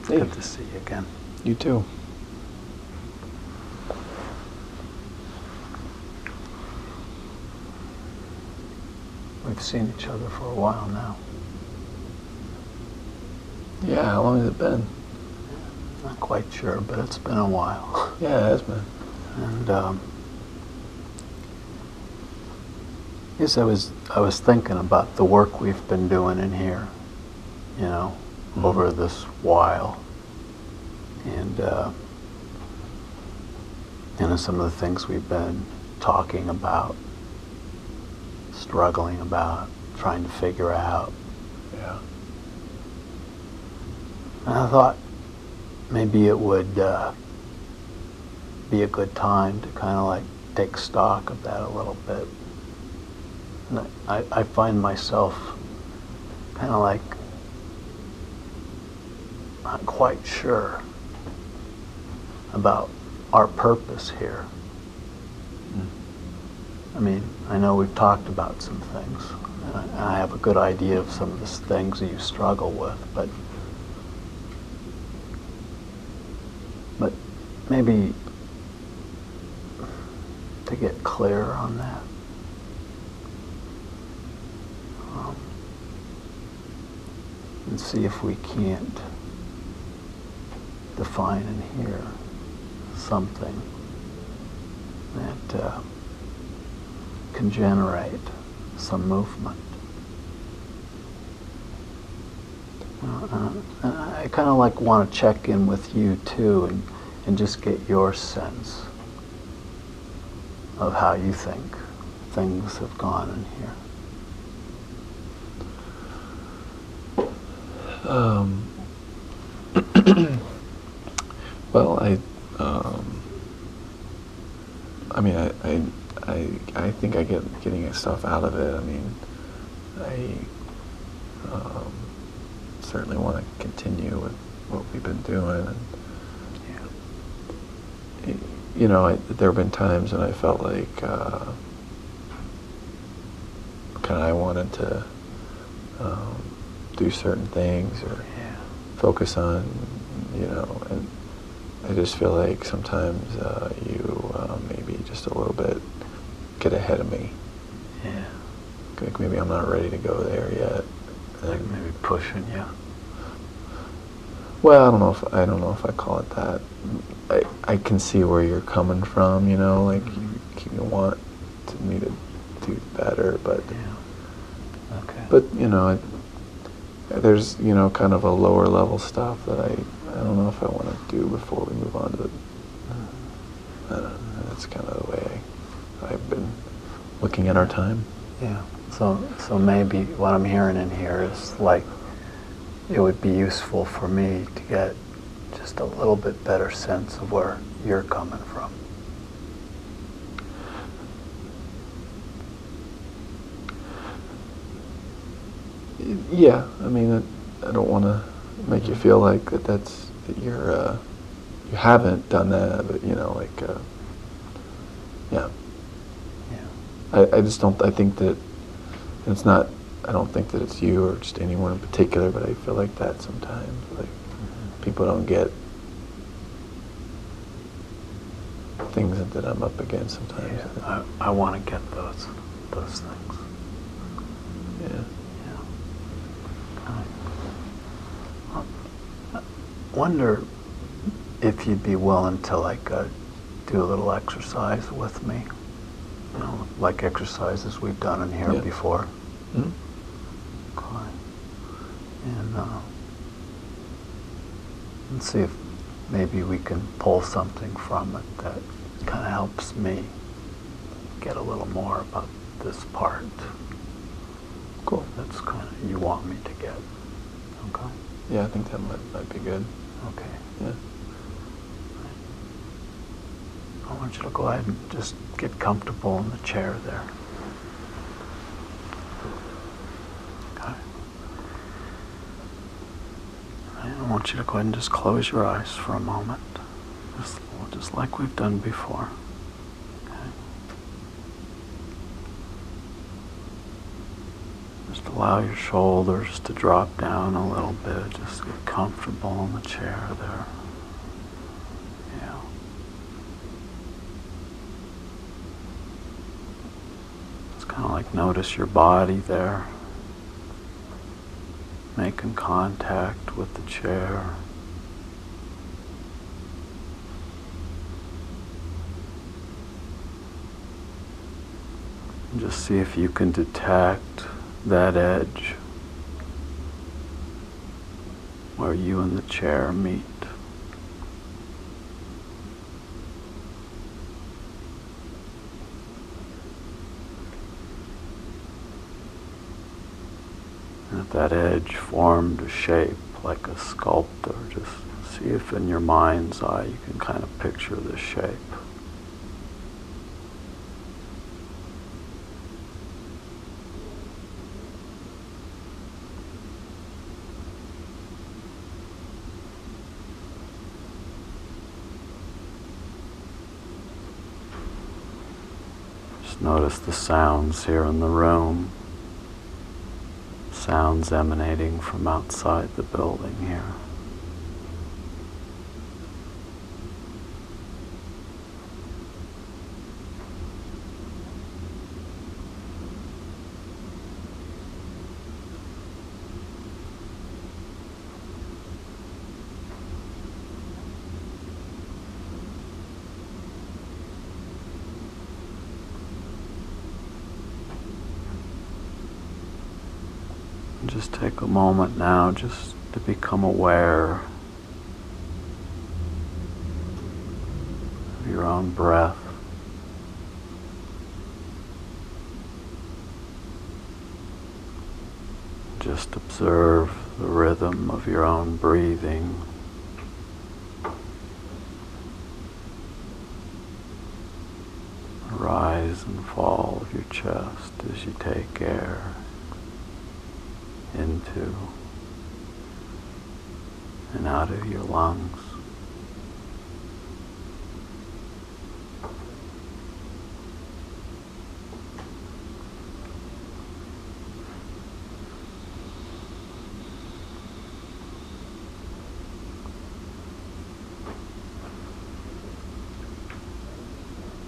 Hey. Good to see you again. You too. We've seen each other for a while now. Yeah, how long has it been? Not quite sure, but it's been a while. Yeah, it has been. And yes, I was thinking about the work we've been doing in here, you know, over this while, and you know, some of the things we've been talking about, struggling about, trying to figure out. Yeah. And I thought maybe it would be a good time to kind of like take stock of that a little bit. And I find myself kind of like not quite sure about our purpose here. I mean, I know we've talked about some things, and I have a good idea of some of the things that you struggle with, but maybe to get clear on that. And see if we can't define in here something that can generate some movement. And I kind of like want to check in with you too and just get your sense of how you think things have gone in here. Well, I mean, I think I getting stuff out of it. I mean, I certainly want to continue with what we've been doing. And, yeah. You know, there have been times when I felt like kind of I wanted to do certain things or focus on, you know, and I just feel like sometimes you maybe just a little bit get ahead of me. Yeah. Like maybe I'm not ready to go there yet. Like maybe pushing you. Well, I don't know if I call it that. I can see where you're coming from, you know, like you want me to do better, but yeah. Okay. But you know, there's, you know, kind of a lower level stuff that I don't know if I want to do before we move on to I don't know, that's kind of the way I've been looking at our time. Yeah. So maybe what I'm hearing in here is like it would be useful for me to get just a little bit better sense of where you're coming from. Yeah, I mean, I don't want to make you feel like that you're you haven't done that, but you know, like yeah. Yeah. I just don't. I think that it's not. I don't think that it's you or just anyone in particular, but I feel like that sometimes, like people don't get things that I'm up against sometimes. Yeah, I want to get those things. Yeah. I wonder if you'd be willing to like do a little exercise with me, you know, like exercises we've done in here before. Mm-hmm. Okay. And see if maybe we can pull something from it that kind of helps me get a little more about this part. Cool. That's kind of you want me to get. Okay. Yeah, I think that might be good. Okay. Yeah. I want you to go ahead and just get comfortable in the chair there. Okay. I want you to go ahead and just close your eyes for a moment, just like we've done before. Okay. Just allow your shoulders to drop down a little bit. Just get comfortable in the chair there. Yeah. It's kind of like notice your body there, making contact with the chair. And just see if you can detect that edge where you and the chair meet. And if that edge formed a shape like a sculptor, just see if in your mind's eye you can kind of picture this shape. Notice the sounds here in the room, sounds emanating from outside the building here. Just take a moment now just to become aware of your own breath. Just observe the rhythm of your own breathing. Rise and fall of your chest as you take air into and out of your lungs.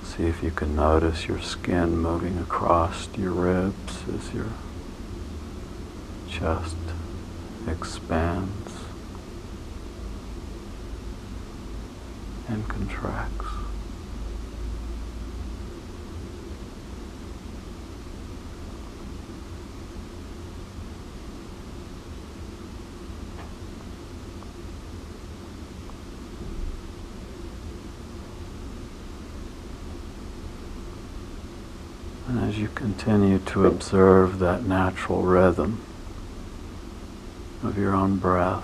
See if you can notice your skin moving across your ribs as your chest expands and contracts. And as you continue to observe that natural rhythm of your own breath,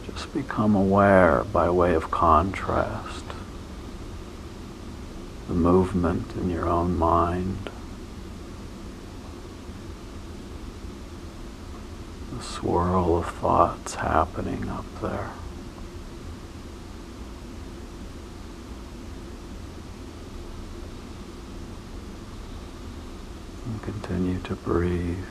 just become aware by way of contrast, the movement in your own mind, the swirl of thoughts happening up there. And continue to breathe.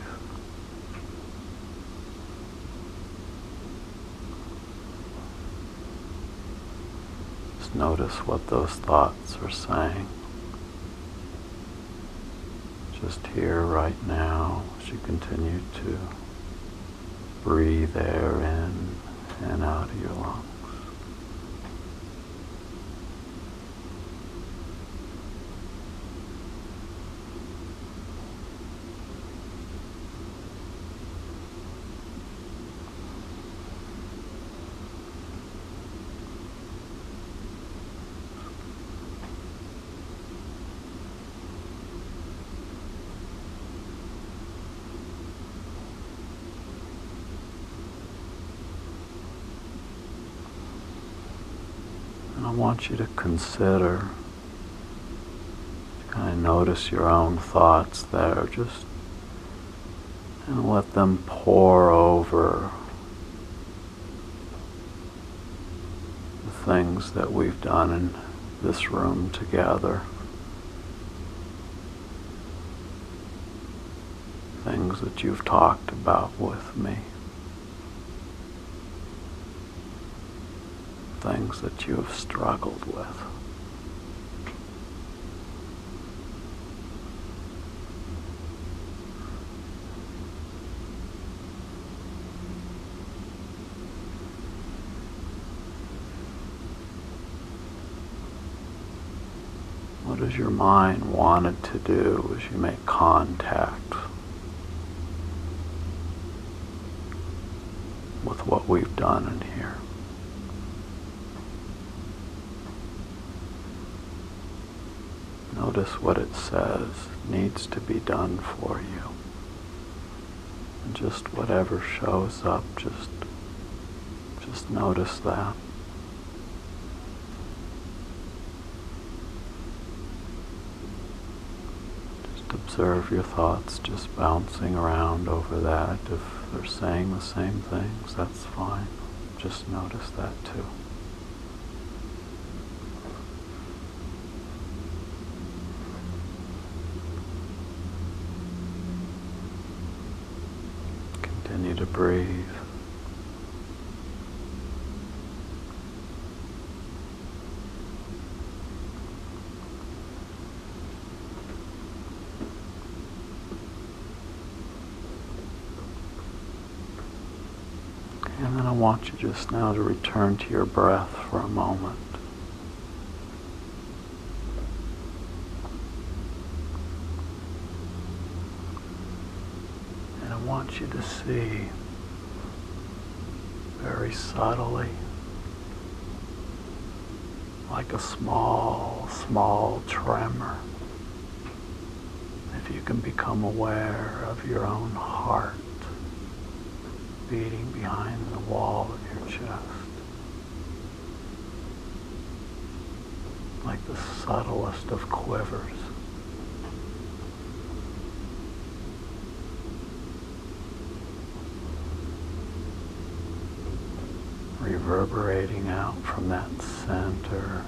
Just notice what those thoughts are saying. Just here right now as you continue to breathe air in and out of your lungs. I want you to consider, kind of notice your own thoughts there, just and let them pour over the things that we've done in this room together. Things that you've talked about with me. Things that you have struggled with. What does your mind want it to do as you make contact with what we've done in here? Notice what it says needs to be done for you. And just whatever shows up, just notice that. Observe your thoughts just bouncing around over that. If they're saying the same things, that's fine. Just notice that too. Continue to breathe. And then I want you just now to return to your breath for a moment. And I want you to see very subtly, like a small, small tremor. If you can become aware of your own heart beating behind the wall of your chest, like the subtlest of quivers. Reverberating out from that center,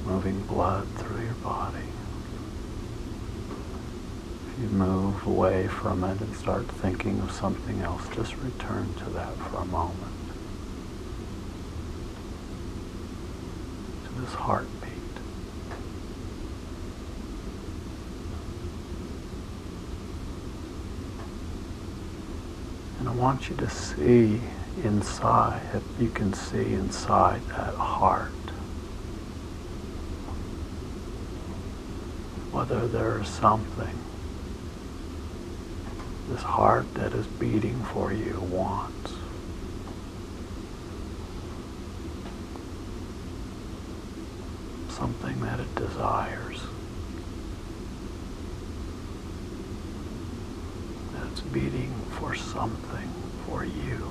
moving blood through your body. You move away from it and start thinking of something else, just return to that for a moment. To this heartbeat. And I want you to see inside, if you can see inside that heart, whether there's something this heart that is beating for you wants. Something that it desires. That it's beating for something for you.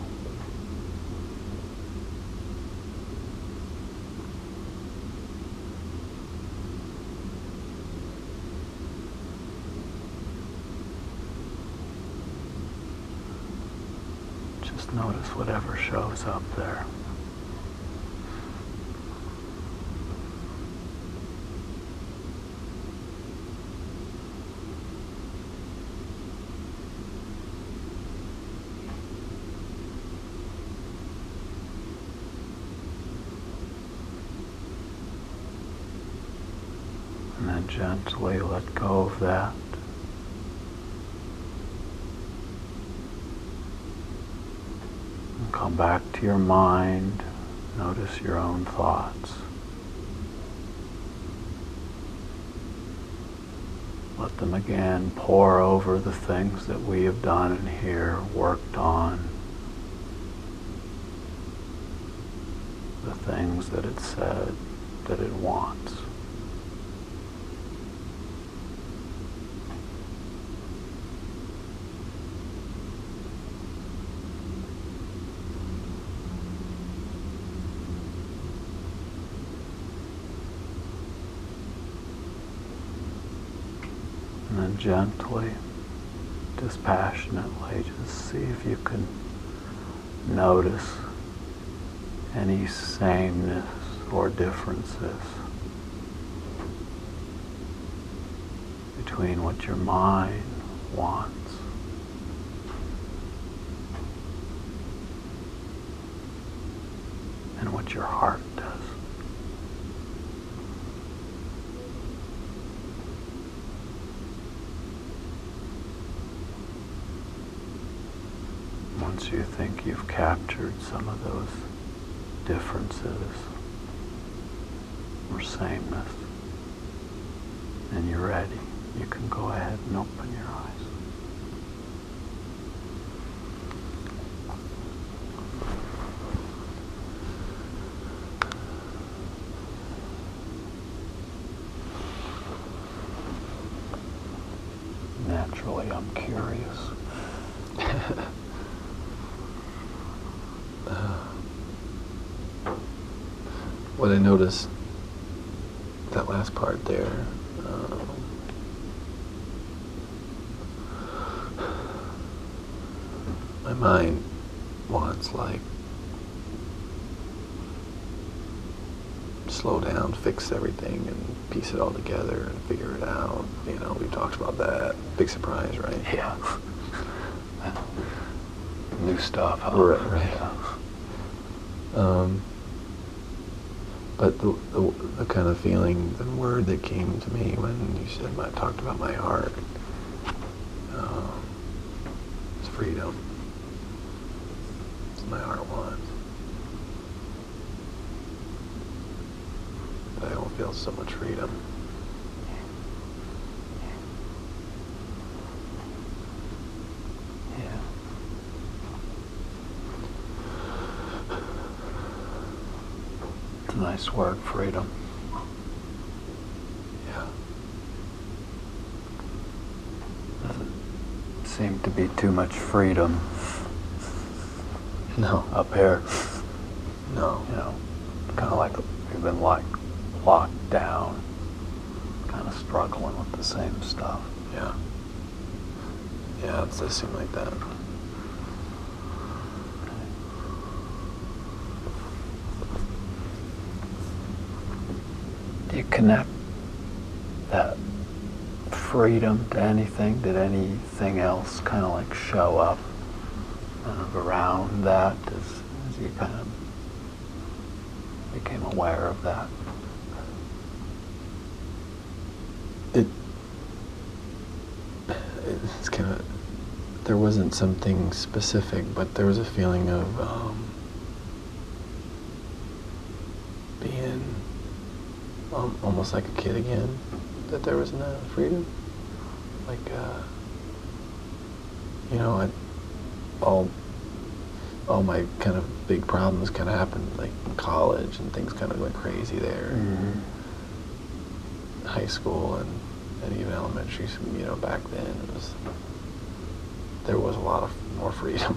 Notice whatever shows up there. And then gently let go of that. Come back to your mind. Notice your own thoughts. Let them again pour over the things that we have done in here, worked on. The things that it said that it wants. And then gently dispassionately. Just see if you can notice any sameness or differences between what your mind wants and what your heart does. Once you think you've captured some of those differences or sameness, and you're ready, you can go ahead and open your eyes. Naturally, I'm curious. What I noticed, that last part there, my mind wants, like, slow down, fix everything, and piece it all together and figure it out. You know, we talked about that. Big surprise, right? Yeah. New stuff, huh? Right. Yeah. But the kind of feeling, the word that came to me when you said, I talked about my heart, is freedom. It's what my heart wants. But I don't feel so much freedom. Yeah. It's a nice word, freedom. Yeah. Doesn't seem to be too much freedom No. up here. No. You know, kind of like we've been locked down, kind of struggling with the same stuff. Yeah. Yeah, it does seem like that. Do you connect that freedom to anything? Did anything else kind of like show up around that as you kind of became aware of that? It's kind of, there wasn't something specific, but there was a feeling of being almost like a kid again, that there was no freedom. Like, you know, all my kind of big problems kind of happened like in college, and things kind of went crazy there. Mm-hmm. High school and even elementary, you know, back then there was a lot of more freedom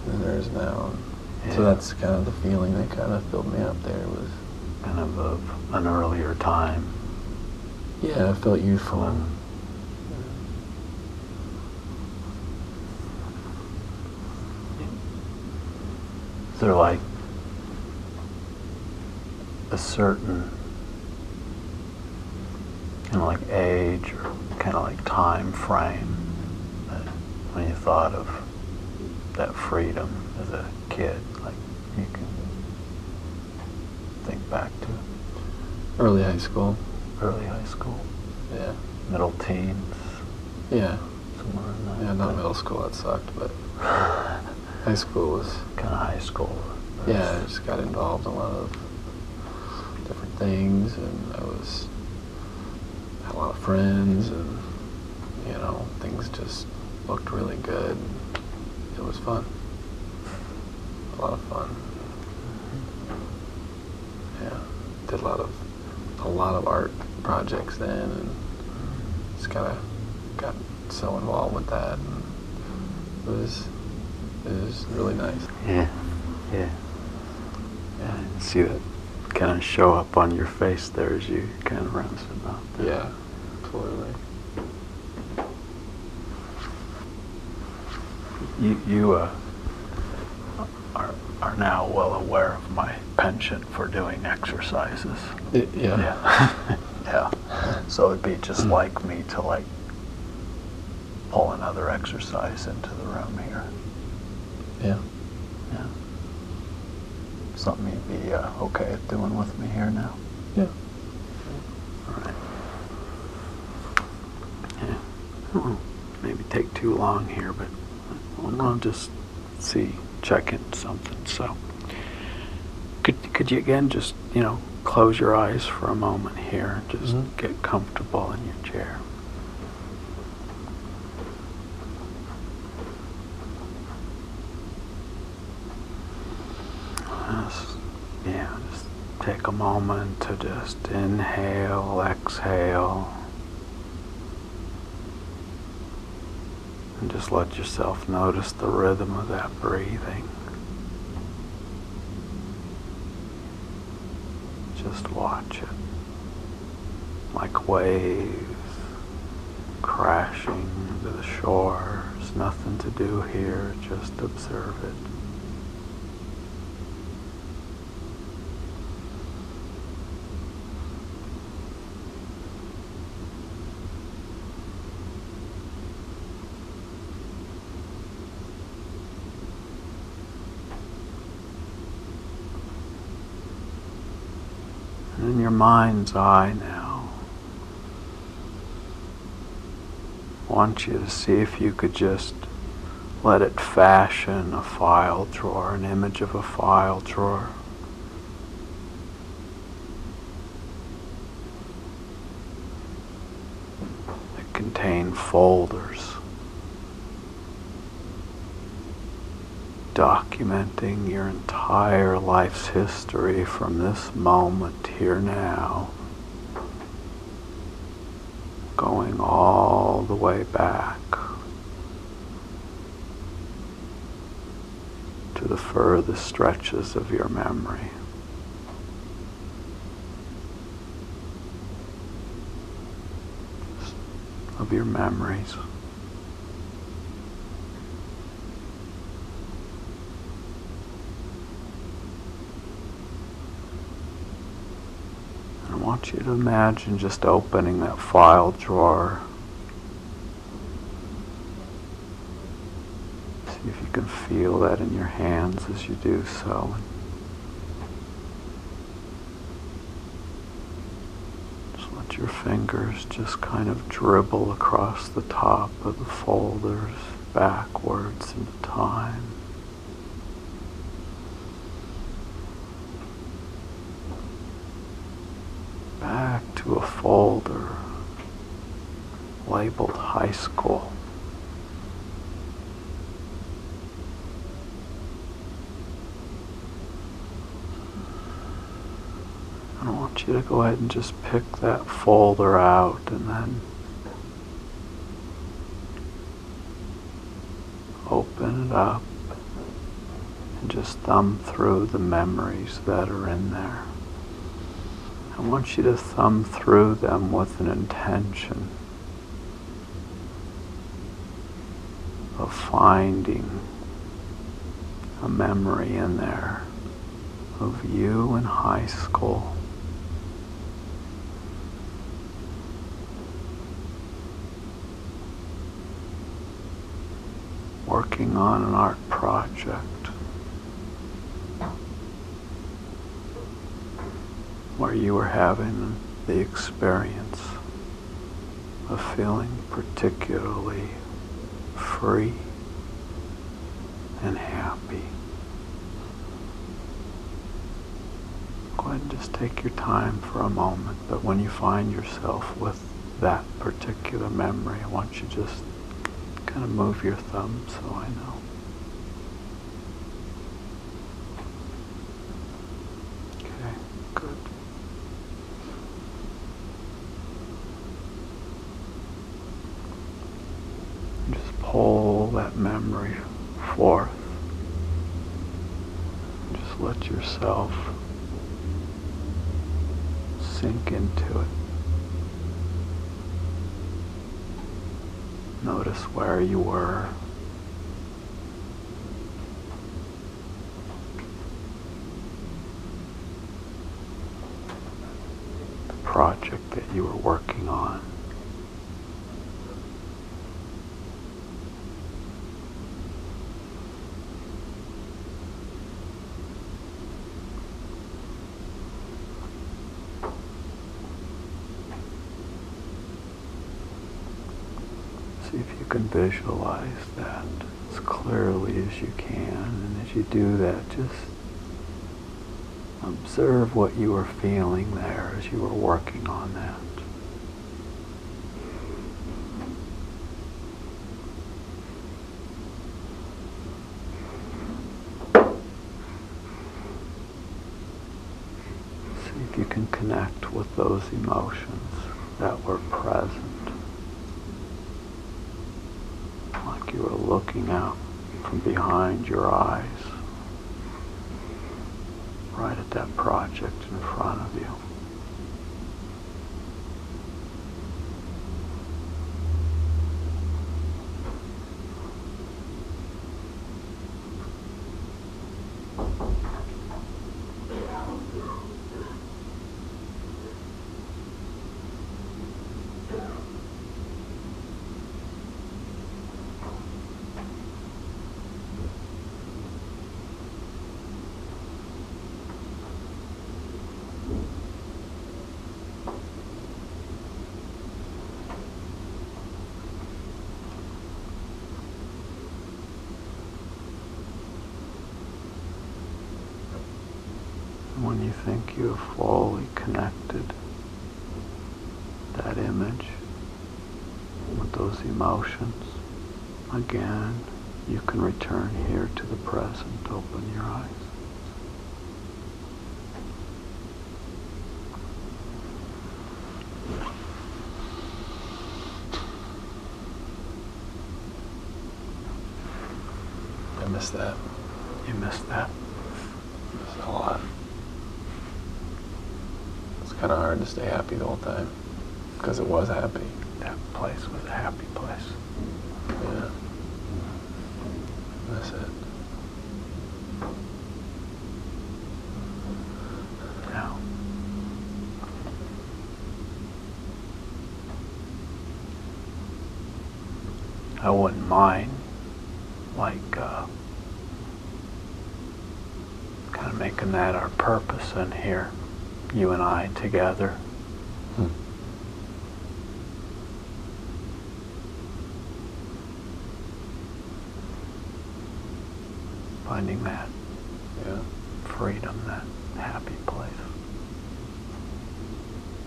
than there is now. Yeah. So that's kind of the feeling that kind of filled me up there, was kind of an earlier time. Yeah, I felt youthful. Is there like a certain kind of like age or kind of like time frame that when you thought of that freedom as a kid, like you can think back to? Early high school. Early high school? Yeah. Middle teens? Yeah. Somewhere in that. Yeah, not middle school, that sucked, but high school was... Kind of high school. Yeah, I just got involved in a lot of different things, and had a lot of friends, and, you know, things just looked really good. It was fun. A lot of fun. Yeah, did a lot of art projects then, and just kind of got so involved with that, and it was really nice. Yeah, yeah. Yeah, I see that kind of show up on your face there as you kind of rounds it up. Yeah, totally. You are now well aware of my penchant for doing exercises. Yeah. Yeah. Yeah. So it'd be just like me to like pull another exercise into the room here. Yeah. Yeah. Something you'd be okay at doing with me here now. Yeah. All right. Yeah. Won't maybe take too long here, but I'll just check in something. So, could you again just close your eyes for a moment here, just get comfortable in your chair. Just take a moment to just inhale, exhale, and just let yourself notice the rhythm of that breathing. Just watch it, like waves crashing into the shore. There's nothing to do here, just observe it. In your mind's eye now, I want you to see if you could just let it fashion a file drawer, an image of a file drawer. That contain folders documenting your entire life's history from this moment here now, going all the way back to the furthest stretches of your memory. Of your memories. I want you to imagine just opening that file drawer. See if you can feel that in your hands as you do so. Just let your fingers just kind of dribble across the top of the folders backwards into time. Back to a folder labeled high school. I want you to go ahead and just pick that folder out and then open it up and just thumb through the memories that are in there. I want you to thumb through them with an intention of finding a memory in there of you in high school. Working on an art project. Where you were having the experience of feeling particularly free and happy. Go ahead and just take your time for a moment, but when you find yourself with that particular memory, I want you to just kind of move your thumb so I know. Okay, good. Just pull that memory forth. Just let yourself sink into it. Notice where you were project that you were working on. See if you can visualize that as clearly as you can, and as you do that, just observe what you were feeling there as you were working on that. See if you can connect with those emotions that were present. Like you were looking out from behind your eyes, right at that project in front of you. When you think you have fully connected that image with those emotions, again, you can return here to the present. Open your eyes. I missed that. You missed that? Missed a lot. It's kind of hard to stay happy the whole time because it was happy. That place was a happy place. Yeah. That's it. Yeah. I wouldn't mind, like, kind of making that our purpose in here, you and I together. Finding that freedom, that happy place.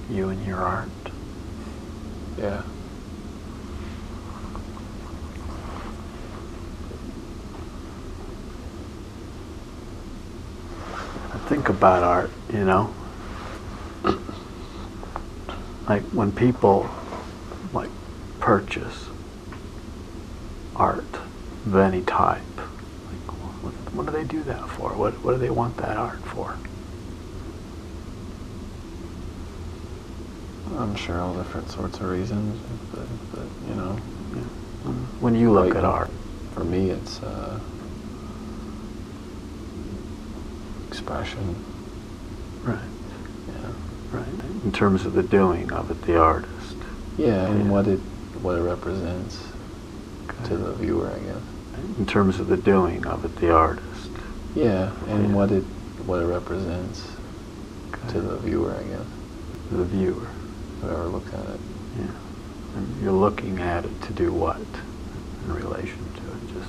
You and your art. Yeah. I think about art, you know, like when people like purchase art of any type, like what do they do that for? What do they want that art for? I'm sure all different sorts of reasons, but you know. When you look at art. For me, it's expression. Right. Yeah. Right. In terms of the doing of it, the artist. Yeah, and what it represents to the viewer, I guess. In terms of the doing of it, the artist. Yeah, and what it represents to the viewer, I guess. The viewer. Whoever looks at it. Yeah. And you're looking at it to do what in relation to it?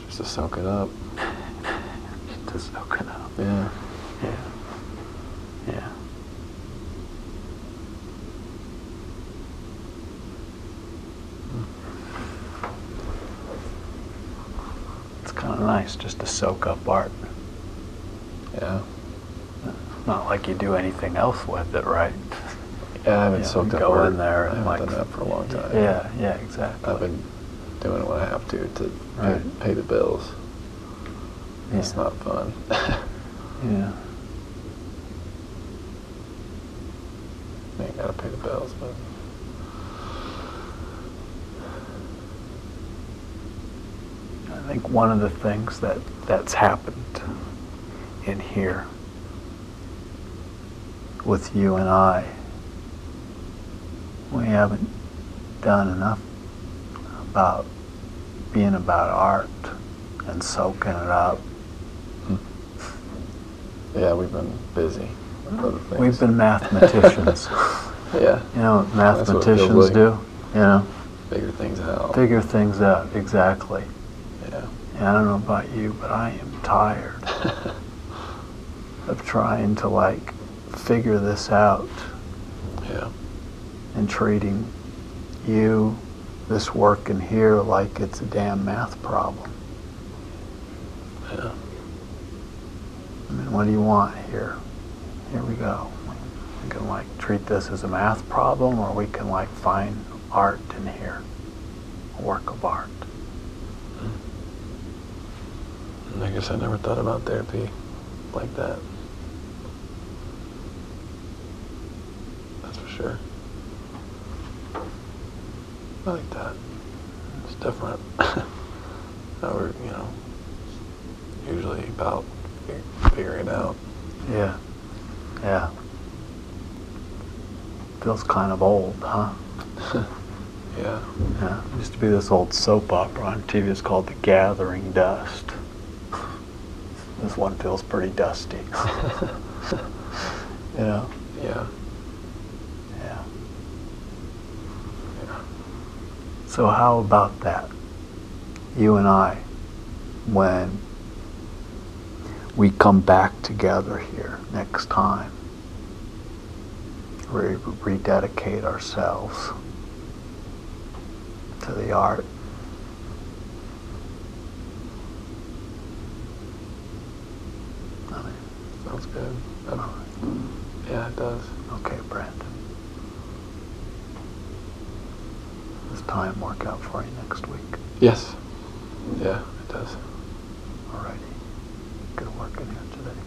Just to soak it up. To soak it up. Yeah. Yeah. Yeah. It's kind of nice just to soak up art. Yeah. Not like you do anything else with it, right? Yeah, I haven't soaked up go art. in there and I haven't like done that for a long time. Yeah, exactly. I've been doing what I have to Right. pay the bills. Yeah. It's not fun. Yeah. I ain't gotta pay the bills, but I think one of the things that's happened in here with you and I we haven't done enough about being about art and soaking it up. Yeah, we've been busy with other things. We've been mathematicians. Yeah. You know what That's what it feels mathematicians like. do? You know? Figure things out. Figure things out, exactly. Yeah. And I don't know about you, but I am tired of trying to, like, figure this out Yeah. and treating you, this work in here, like it's a damn math problem. Yeah. I mean, what do you want here? Here we go. We can, like, treat this as a math problem, or we can, like, find art in here, a work of art. I guess I never thought about therapy like that. That's for sure. I like that. It's different. Now we're, usually about figuring it out. Yeah. Yeah. Feels kind of old, huh? Yeah. Yeah. There used to be this old soap opera on TV. It's called The Gathering Dust. This one feels pretty dusty. You know? Yeah. Yeah. Yeah. So how about that? You and I, when we come back together here next time, we rededicate ourselves to the art. I mean, Sounds good. all right. Yeah, it does. Okay, Brandon. Does time work out for you next week? Yes. Yeah, it does. Alrighty. Good work in here today.